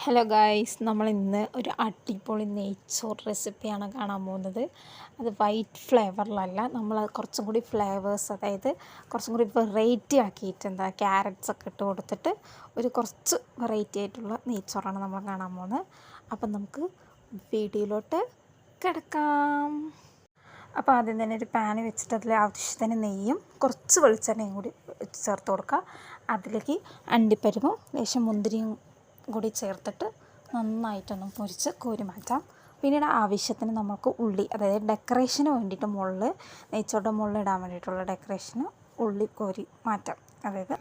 Hello guys, നമ്മൾ ഇന്ന് ഒരു അടിപൊളി നെയ്ച്ചോറ് റെസിപ്പിയാണ് കാണാൻ പോകുന്നത്. അത് വൈറ്റ് ഫ്ലേവറിലല്ല, നമ്മൾ കുറച്ചും കൂടി ഫ്ലേവേഴ്സ്, അതായത് കുറച്ചും കൂടി വെറൈറ്റി ആക്കിയിട്ട് ക്യാരറ്റ്സ് ഒക്കെ ഇട്ട് കൊടുത്തിട്ട് ഒരു കുറച്ച് വെറൈറ്റി ആയിട്ടുള്ള നെയ്ച്ചോറാണ് നമ്മൾ കാണാൻ പോകുന്നത്. അപ്പം നമുക്ക് വീഡിയോയിലോട്ട് കിടക്കാം. അപ്പോൾ ആദ്യം തന്നെ ഒരു പാന് വെച്ചിട്ട് അതിൽ ആവശ്യത്തിന് നെയ്യും കുറച്ച് വെളിച്ചെണ്ണയും കൂടി ചേർത്ത് കൊടുക്കുക. അതിലേക്ക് അണ്ടിപ്പരിപ്പും ലേശം മുന്തിരിയും കൂടി ചേർത്തിട്ട് നന്നായിട്ടൊന്ന് പൊരിച്ച് കോരി മാറ്റാം. പിന്നീട് ആവശ്യത്തിന് നമുക്ക് ഉള്ളി, അതായത് ഡെക്കറേഷന് വേണ്ടിയിട്ട് മുകളിൽ നെയ്ച്ചോറിൻ്റെ മുകളിൽ ഇടാൻ വേണ്ടിയിട്ടുള്ള ഡെക്കറേഷന് ഉള്ളി കോരി മാറ്റാം. അതായത്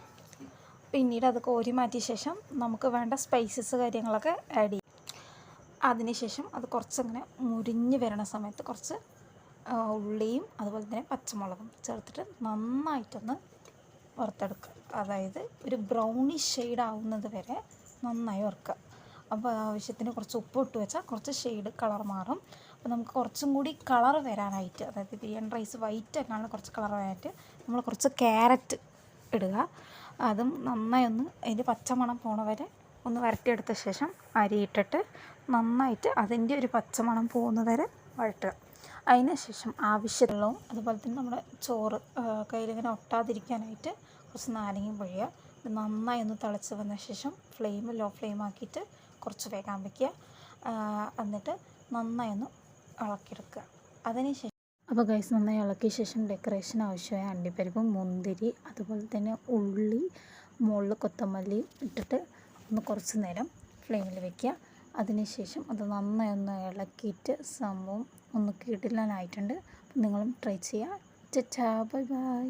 പിന്നീട് അത് കോരി മാറ്റിയ ശേഷം നമുക്ക് വേണ്ട സ്പൈസസ് കാര്യങ്ങളൊക്കെ ആഡ് ചെയ്യും. അതിനുശേഷം അത് കുറച്ചങ്ങനെ മുരിഞ്ഞ് വരണ സമയത്ത് കുറച്ച് ഉള്ളിയും അതുപോലെ തന്നെ പച്ചമുളകും ചേർത്തിട്ട് നന്നായിട്ടൊന്ന് വറുത്തെടുക്കുക. അതായത് ഒരു ബ്രൗണിഷ് ഷെയ്ഡ് ആവുന്നത് വരെ നന്നായി വറുക്കുക. അപ്പോൾ ആവശ്യത്തിന് കുറച്ച് ഉപ്പ് ഇട്ട് വെച്ചാൽ കുറച്ച് ഷെയ്ഡ് കളർ മാറും. അപ്പോൾ നമുക്ക് കുറച്ചും കൂടി കളർ വരാനായിട്ട്, അതായത് ബിരിയാണി റൈസ് വൈറ്റ് അല്ലാണ്ട് കുറച്ച് കളർ വരാനായിട്ട് നമ്മൾ കുറച്ച് ക്യാരറ്റ് ഇടുക. അതും നന്നായി ഒന്ന് അതിൻ്റെ പച്ചമണം പോണ വരെ ഒന്ന് വരട്ടിയെടുത്ത ശേഷം അരിയിട്ടിട്ട് നന്നായിട്ട് അതിൻ്റെ ഒരു പച്ചമണം പോകുന്നത് വരെ വഴട്ടുക. അതിന് ശേഷം ആവശ്യമുള്ളതും അതുപോലെ തന്നെ നമ്മുടെ ചോറ് കയ്യിലിങ്ങനെ ഒട്ടാതിരിക്കാനായിട്ട് കുറച്ച് നാരങ്ങയും പിഴിയുക. ഇത് നന്നായി ഒന്ന് തിളച്ച് വന്ന ശേഷം ലോ ഫ്ലെയിം ആക്കിയിട്ട് കുറച്ച് വേഗം വയ്ക്കുക. എന്നിട്ട് നന്നായി ഒന്ന് ഇളക്കിയെടുക്കുക. അതിന് ശേഷം അപ്പോൾ ഗൈസ്, നന്നായി ഇളക്കിയ ശേഷം ഡെക്കറേഷൻ ആവശ്യമായ അണ്ടിപ്പരിപ്പും മുന്തിരി അതുപോലെ തന്നെ ഉള്ളി മുകളിൽ കൊത്തമല്ലി ഇട്ടിട്ട് ഒന്ന് കുറച്ച് നേരം ഫ്ലെയിമിൽ വയ്ക്കുക. അതിനുശേഷം അത് നന്നായി ഒന്ന് ഇളക്കിയിട്ട് സംഭവം ഒന്ന് കിടിലനായിട്ടുണ്ട്. നിങ്ങളും ട്രൈ ചെയ്യുക. Bye bye.